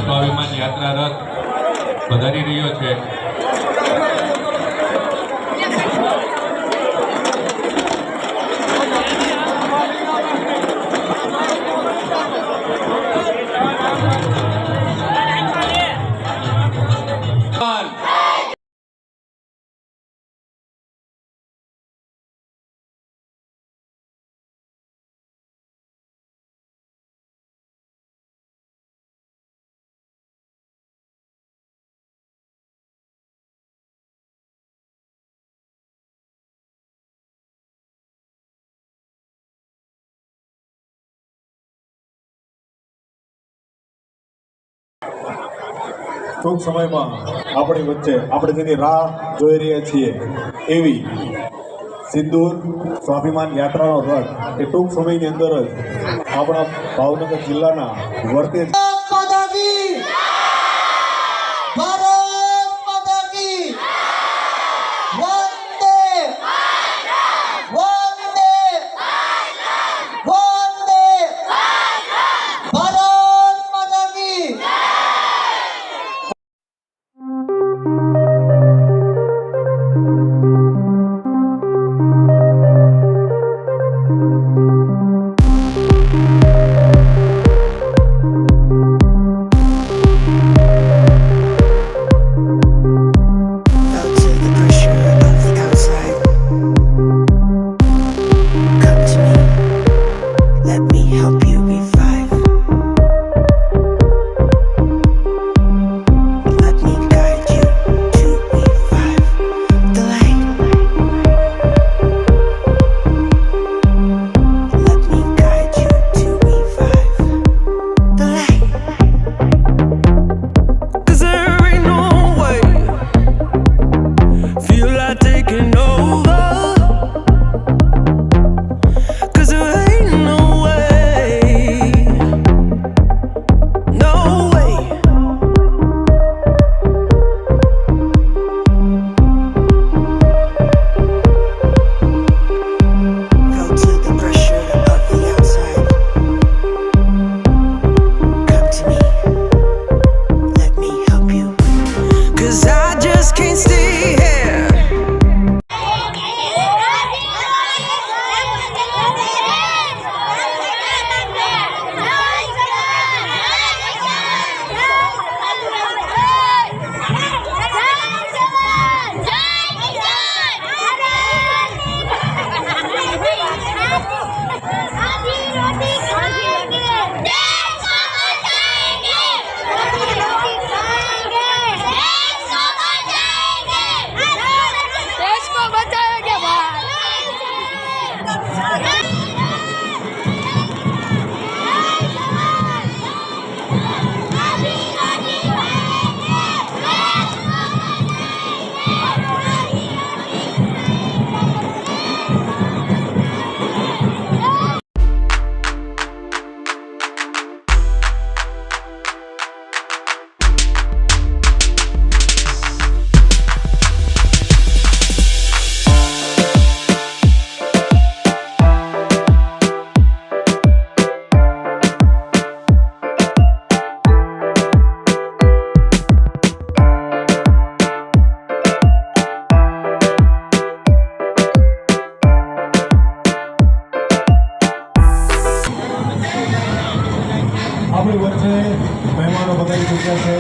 સ્વાભિમાન યાત્રા રથ વધારી રહ્યો છે. ટૂંક સમયમાં આપણી વચ્ચે આપણે જેની રાહ જોઈ રહ્યા છીએ એવી સિંદૂર સ્વાભિમાન યાત્રાનો રથ એ ટૂંક સમયની અંદર જ આપણા ભાવનગર જિલ્લાના વર્તે આપણી વચ્ચે મહેમાનો બધાઈ ચૂક્યા છે.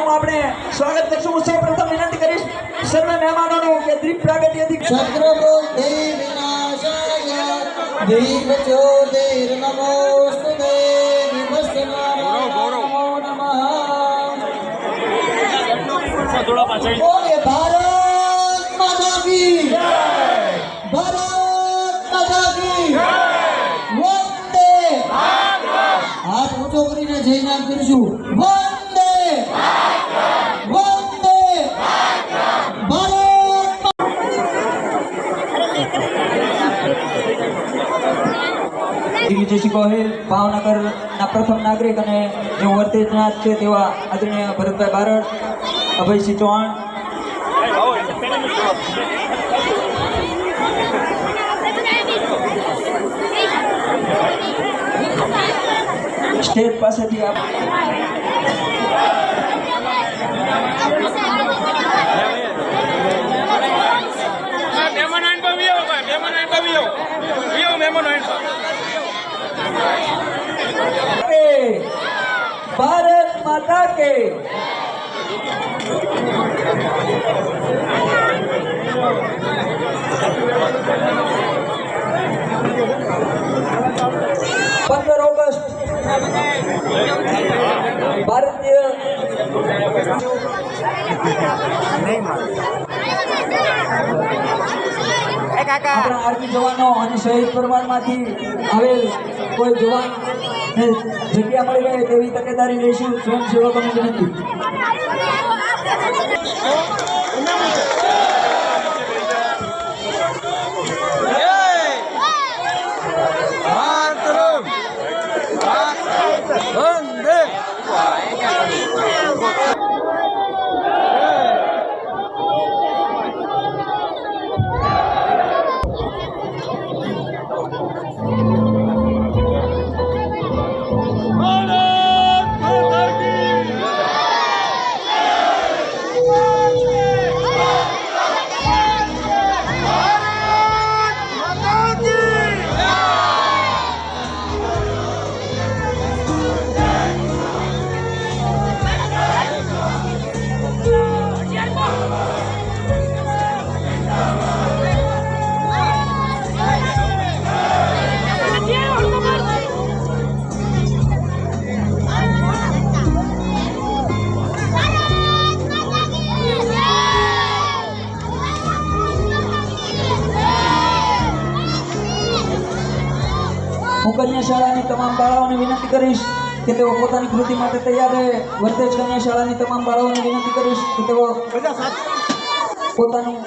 કાર્યક્રમમાં આપણે સ્વાગત કરશું. હું સૌપ્રથમ વિનંતી કરીશ સર્વે મહેમાનોનું કે દીપ પ્રાગટ્યથી ચક્રવર્તી વિનાશાય દીપજ્યોતિર નમોસ્તુતે વિભસ્તનારાયણ નમો નમઃ. બોલે ભારત માતા કી ભારત માતા કી વંદે હાથ ઊંચો કરીને જય નામ કરીશું. વંદે વંદે ભારત. દિગ્વિજયસિંહ ગોહિલ ભાવનગરના પ્રથમ નાગરિક અને જેઓ વર્તેજનાથ છે તેવા આદરણીય ભરતભાઈ બારડ, અભયસિંહ ચૌહાણ, સ્ટેજ પાસેથી ભારત માતા કે પંદર ઓગસ્ટ ભારતીય આપણા આર્મી જવાનો અને શહીદ પરિવારમાંથી આવેલ કોઈ જવાન જગ્યા મળી રહે તેવી તકેદારી લઈશું. સ્વયંસેવકોની વિનંતી. હું કન્યા શાળાની તમામ બાળાઓને વિનંતી કરીશ કે તેઓ પોતાની કૃતિ માટે તૈયાર રહે. વર્તેજ કન્યા શાળાની તમામ બાળાઓને વિનંતી કરીશ કે તેઓ પોતાનું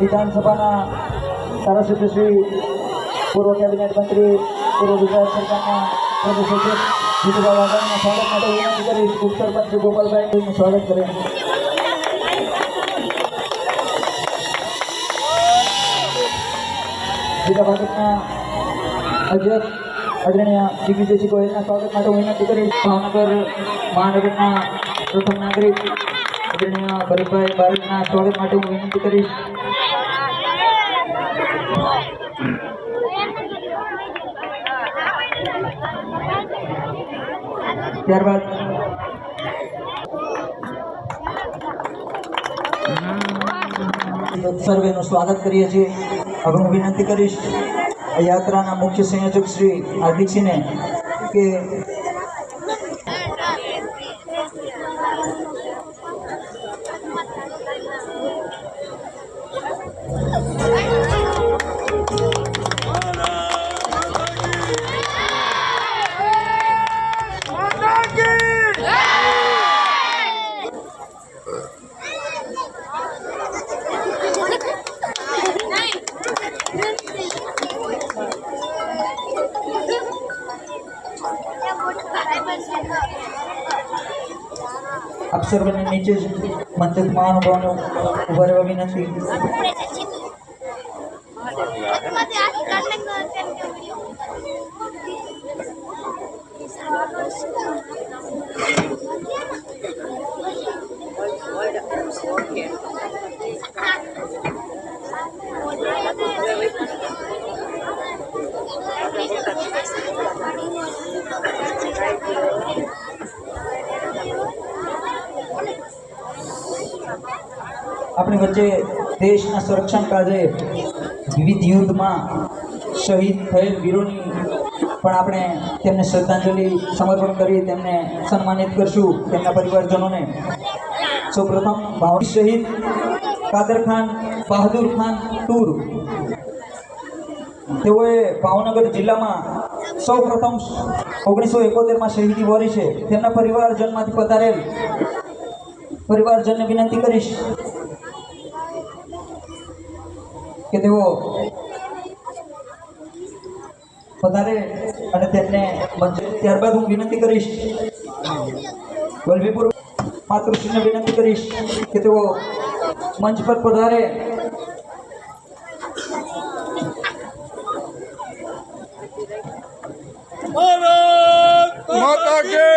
વિધાનસભાના ધારાસભ્ય શ્રી પૂર્વ કેબિનેટ મંત્રી પૂર્વ ગુજરાત સરકારના પ્રદેશ સચિવ જીતુભાઈ વાઘાણીના સ્વાગત માટે વિનંતી કરીશ. ઉપસરપંચ શ્રી ગોપાલભાઈનું સ્વાગત કરે. જિલ્લા ભાજપના અધ્યક્ષ આદરણીય દિગ્વિજયસિંહ ગોહિલના સ્વાગત માટે હું વિનંતી કરીશ. ભાવનગર મહાનગરના પ્રથમ નાગરિક આદરણીય ભરતભાઈ બારીકના સ્વાગત માટે હું વિનંતી કરીશ. ત્યારબાદ સર્વેનું સ્વાગત કરીએ છીએ. હવે હું વિનંતી કરીશ આ યાત્રાના મુખ્ય સંયોજક શ્રી હાર્દિકસિંહને કે આપ સર્વને નીચે જ મંચસ્થ મહાનુભાવોને ઉભા રહેવા વિનંતી. આપણી વચ્ચે દેશના સંરક્ષણ કાજે વિવિધ યુદ્ધમાં શહીદ થયેલ વીરોની પણ આપણે તેમને શ્રદ્ધાંજલિ સમર્પણ કરી તેમને સન્માનિત કરશું, તેમના પરિવારજનોને. સૌપ્રથમ ભાવનગર શહીદ કાદર ખાન બહાદુર ખાન ટૂર, તેઓએ ભાવનગર જિલ્લામાં સૌપ્રથમ 1971માં શહીદી વરી છે. તેમના પરિવારજનમાંથી પધારેલ પરિવારજનને વિનંતી કરીશ કે તેઓ પધારે અને તેમને ત્યારબાદ હું વિનંતી કરીશ વલભીપુર માતૃશ્રીને વિનંતી કરીશ કે તેઓ મંચ પર પધારે. माता की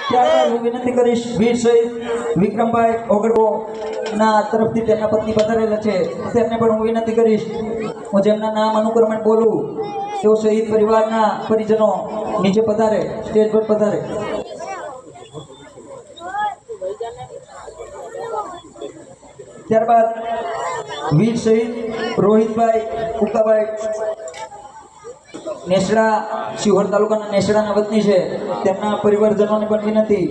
ત્યારબાદ હું વિનંતી કરીશ વીર શહીદ વિક્રમભાઈ ઓગડવોના તરફથી તેમના પત્ની પધારેલા છે, તેમને પણ હું વિનંતી કરીશ હું જેમના નામ અનુક્રમે બોલું તેઓ શહીદ પરિવારના પરિજનો નીચે પધારે, સ્ટેજ પર પધારે. ત્યારબાદ વીર શહીદ રોહિતભાઈ કુકાભાઈ નેસડા, શિહોર તાલુકાના નેસડાના વતની છે, તેમના પરિવારજનોને પણ વિનંતી.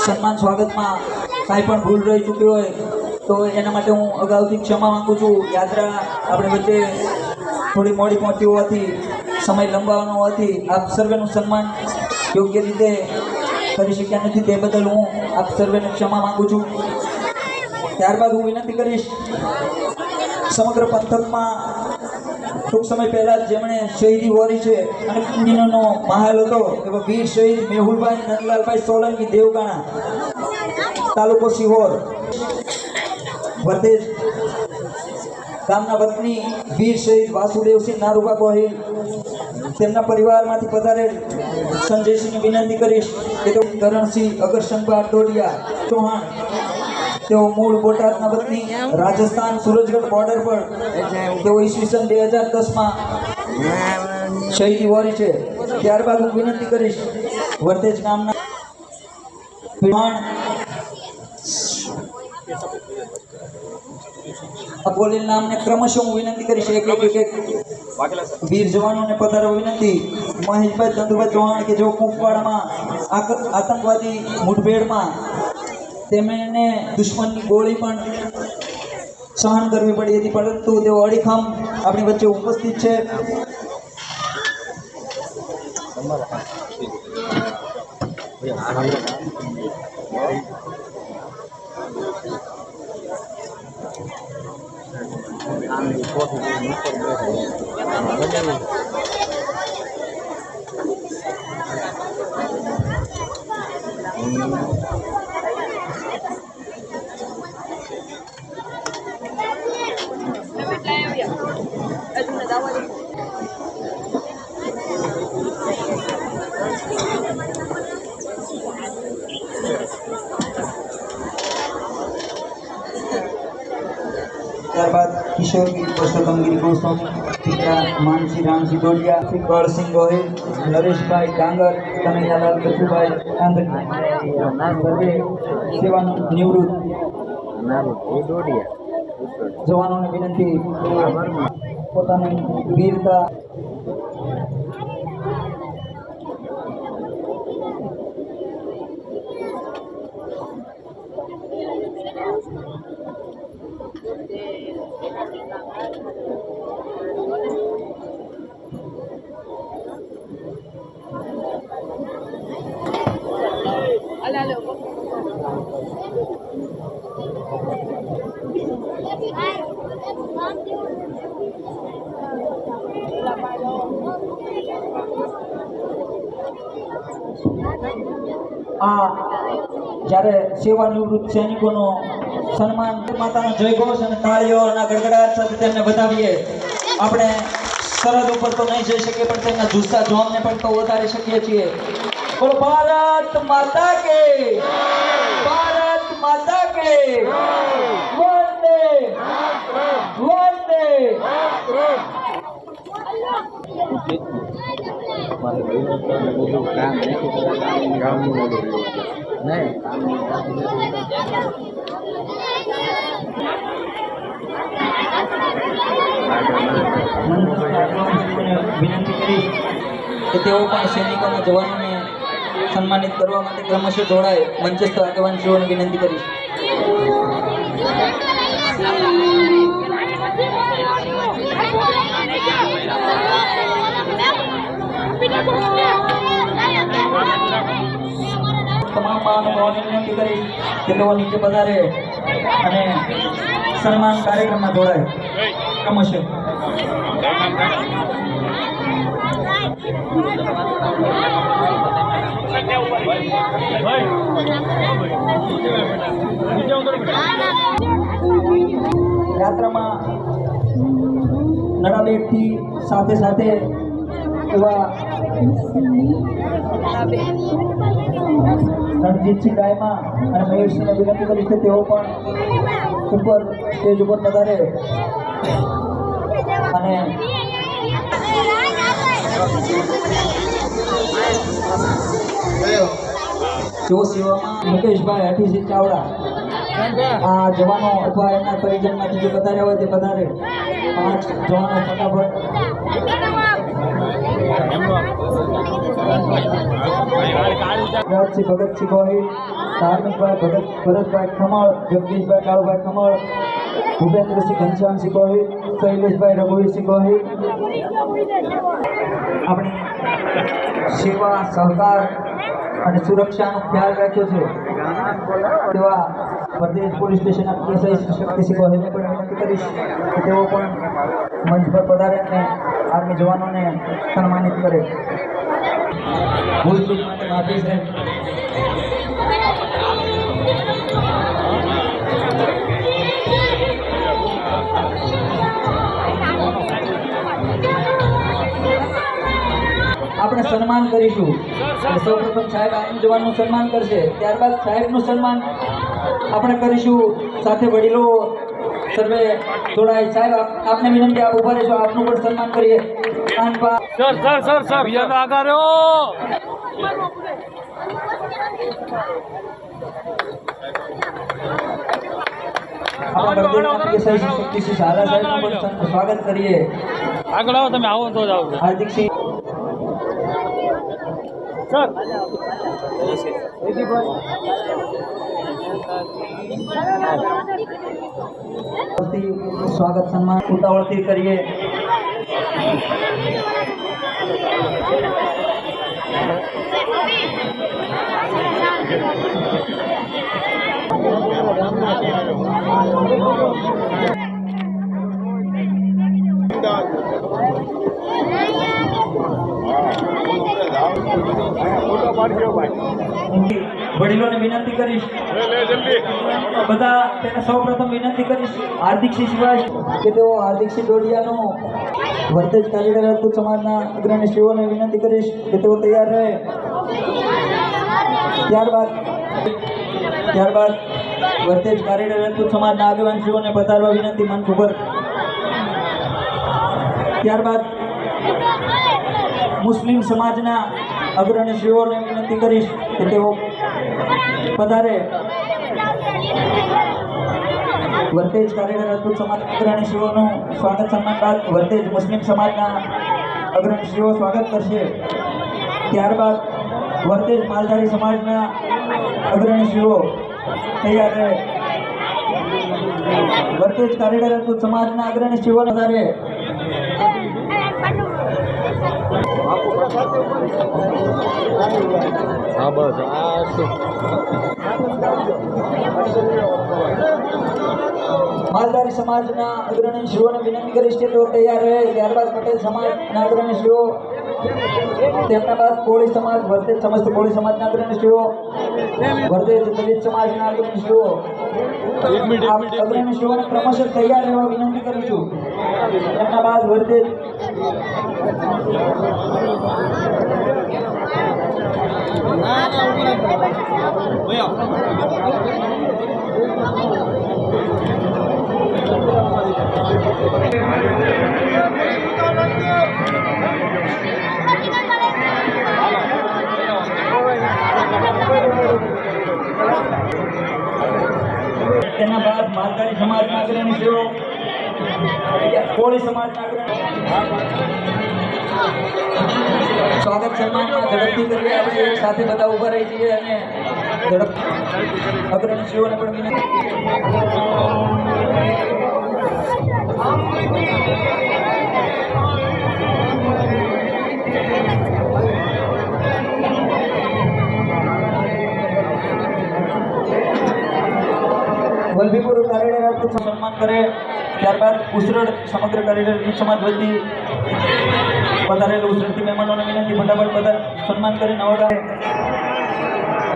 સન્માન સ્વાગતમાં કાંઈ પણ ભૂલ રહી ચૂકી હોય તો એના માટે હું અગાઉથી ક્ષમા માંગુ છું. યાત્રા આપણે વચ્ચે થોડી મોડી પહોંચી હોવાથી, સમય લંબાવવાનો હોવાથી આપ સર્વેનું સન્માન યોગ્ય રીતે કરી શક્યા નથી, તે બદલ હું આપ સર્વેને ક્ષમા માંગુ છું. ત્યારબાદ હું વિનંતી કરીશ સમગ્ર પંથકમાં ટૂંક સમય પહેલાં જેમણે શહીદી વરી છે અને કુંડીનો મહાલ હતો એવા વીર શહીદ મેહુલભાઈ નંદલાલભાઈ સોલંકી દેવગાણા, તાલુકો શિહોર, વર્ધેજ ગામના વતની વીર શહીદ વાસુદેવસિંહ નારુભા ગોહિલ, તેમના પરિવારમાંથી પધારેલ સંજયસિંહને વિનંતી કરીશ કે તેઓ કરણસિંહ અગરશંભા ડોડિયા ચૌહાણ, તેઓ મૂળ બોટાદના વતની, રાજસ્થાન સુરજગઢ બોર્ડર પર તેઓ ઈસવીસન 2010માં શહીદી વરી છે. ત્યારબાદ હું વિનંતી કરીશ વર્ધેજ ગામના બોલેલ નામને ક્રમશઃ હું વિનંતી કરીશ એક વીર જવાનોને પધારવા વિનંતી. મહેશભાઈ ચંદુભાઈ ચૌહાણ કે જેઓ કુંપવાડામાં આતંકવાદી મુઠભેડમાં તેમને દુશ્મનની ગોળી પણ સહન કરવી પડી હતી, પરંતુ તેઓ અડીખમ આપણી વચ્ચે ઉપસ્થિત છે. ત્યારબાદ કિશોરગીરી પુરુષોત્તમગીરી ગોસ્વામી, પિતા માનસી રામસિંહ ડોડિયા, શ્રી બળસિંહ ગોહિલ, નરેશભાઈ ડાંગર, કનૈયાલાલ કચુભાઈ કાંધકી સર્વે સેવાનિવૃત્ત જવાનોને વિનંતી પોતાની વીરતા આ જ્યારે સેવાનિવૃત્ત સૈનિકોનો સન્માન માતાનો જયઘોષ અને તાળીઓના ગડગડાટ સાથે તેમને વધાવીએ. આપણે સરહદ ઉપર તો નહીં જઈ શકીએ, પણ તેમના જુસ્સા જોમને પણ તો વધારી શકીએ છીએ. બોલો ભારત માતા કે, ભારત માતા કે, વંદે વંદે. વિનંતી કરી કે તેઓ પણ સૈનિકોના જવાનોને સન્માનિત કરવા માટે ક્રમશઃ જોડાય. મંચસ્થ આગેવાનશ્રીઓને વિનંતી કરીશ. તમામ મહાનુભાવોને વિનંતી કરીશ કે તેઓ નીચે પધારે અને સન્માન કાર્યક્રમમાં જોડાય ક્રમશઃ. યાત્રામાં નડાબેટથી સાથે સાથે એવા રણજીતસિંહ ગાયમાં અને મયુરસિંહને વિનંતી કરીશ કે તેઓ પણ ઉપર સ્ટેજ ઉપર પધારે અને તેઓ સેવામાં મુકેશભાઈ હઠીસિંહ ચાવડા આ જવાનો અથવા એમના પરિજનમાંથી જે પધાર્યા હોય તે પધારે. 5 જવાનો ફટાફટ. રાજસિંહ ભગતસિંહ ગોહિલ, ધાર્મિકભાઈ ભરતભાઈ ખમણ, જગદીશભાઈ કાળુભાઈ ખમણ, ભૂપેન્દ્રસિંહ ઘનશ્યામસિંહ ગોહિલ, શૈલેષભાઈ રઘુવીરસિંહ ગોહિલ. આપણી સેવા, સહકાર અને સુરક્ષાનો ખ્યાલ રાખ્યો છે તેવા પ્રદેશ પોલીસ સ્ટેશનના પીએસઆઈ શક્તિસિંહ ગોહિલને પણ વિનંતી કરીશ કે તેઓ પણ મંચ પર પધારે અને આર્મી જવાનોને સન્માનિત કરે. ભૂલ ચૂક માટે માફી છે. આપણે સન્માન કરીશું. સૌપ્રથમ સાહેબ આર્મી જવાનનું સન્માન કરશે, ત્યારબાદ સાહેબનું સન્માન આપણે કરીશું. સાથે વડીલો સર્વે જોડાય. સાહેબ આપને વિનંતી, આપ ઉભા રહેશો, આપનું પણ સન્માન કરીએ. સર યાદ આગળ રહ્યો. આપણા પ્રદેશના પીએસઆઈ શક્તિસિંહ ઝાલા સાહેબનું પણ સ્વાગત કરીએ. આગળ આવો, તમે આવો તો જ આવો. હાર્દિકસિંહ સર સ્વાગત સન્માન ઉતાવળથી કરીએ. વડીલોને વિનંતી કરીશ, બધા તેને સૌપ્રથમ વિનંતી કરીશ હાર્દિકસિંહ શિવાજ કે તેઓ હાર્દિકસિંહ ડોડિયાનો વર્તેજ કારીગર રાજપૂત સમાજના અગ્રણી શ્રીઓને વિનંતી કરીશ કે તેઓ તૈયાર રહે. ત્યારબાદ વર્તેજ કારીગર રાજપૂત સમાજના આગેવાન શ્રીઓને પધારવા વિનંતી મંચ ઉપર. ત્યારબાદ મુસ્લિમ સમાજના અગ્રણી શ્રીઓને વિનંતી કરીશ કે તેઓ પધારે. વર્તેજ કારીગર રાજપૂત સમાજ અગ્રણી શ્રીઓનું સ્વાગત સન્માન બાદ વર્તેજ મુસ્લિમ સમાજના અગ્રણી શ્રીઓ સ્વાગત કરશે. ત્યારબાદ વર્તેજ માલધારી સમાજના અગ્રણી શ્રીઓ તૈયાર રહે. વર્તેજ કારીગર રાજપૂત સમાજના અગ્રણી શ્રીઓ પધારે. હા બસ આ માલધારી સમાજના અગ્રણી શ્રીઓને વિનંતી કરીશ કે તેઓ તૈયાર રહે. ત્યારબાદ પટેલ સમાજના અગ્રણી શ્રીઓ, તેમના બાદ કોળી સમાજ, વર્તેજ સમસ્ત કોળી સમાજના અગ્રણી શ્રીઓ, વર્તેજ દલિત સમાજના અગ્રણી શ્રીઓ, અગ્રણી શ્રીઓને ક્રમશઃ તૈયાર રહેવા વિનંતી કરું છું. તેમના બાદ વર્તેજ તેના બાદ માલધારી સમાજના અગ્રણી શ્રીઓ, કોળી સમાજના અગ્રણી સ્વાગત સન્માનમાં ઝડપથી કરીએ. આપણે એક સાથે બધા ઊભા રહી જઈએ અને ઝડપ અગ્રણી શ્રીઓને પણ વિનંતી. વલભીપુર કારીગર રાજપૂત સન્માન કરે. ત્યારબાદ ઉસરડ સમગ્ર કારીગર સમાજ વતી પધારેલ ઉસરડથી મહેમાનોને વિનંતી ફટાફટ બધા સન્માન કરી નવડા.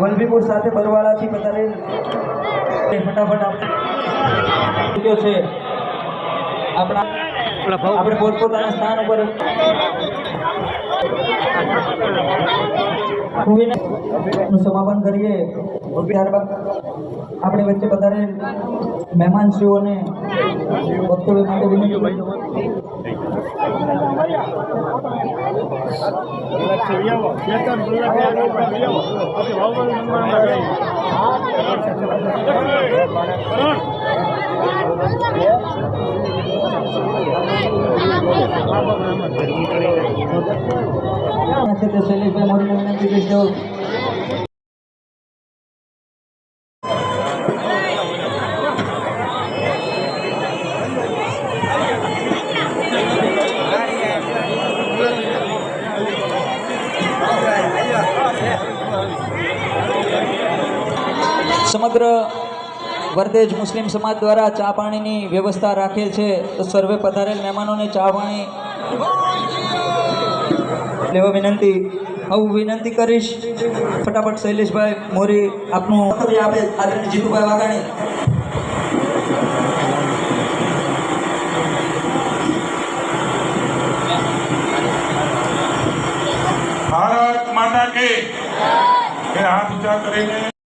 વલભીપુર સાથે બરવાળાથી પધારેલ ફટાફટ આપણે છે. આપણે પોતપોતાના સ્થાન ઉપર નું સમાપન કરીએ. ત્યારબાદ આપણે વચ્ચે પધારેલ મહેમાનશ્રીઓને વક્તવ્ય માટે વિનંતી શૈલેષભાઈ મોદીને વિનંતી કરીશ. સમગ્ર વર્તેજ મુસ્લિમ સમાજ દ્વારા ચા પાણીની વ્યવસ્થા રાખેલ છે, તો સર્વે પધારેલ મહેમાનોને ચા પાણી લેવા વિનંતી. હું વિનંતી કરીશ ફટાફટ શૈલેષભાઈ મોરી આપનું આપે આદરણીય જીતુભાઈ વાઘાણી. ભારત માતા કે હાથ ઊંચા કરીને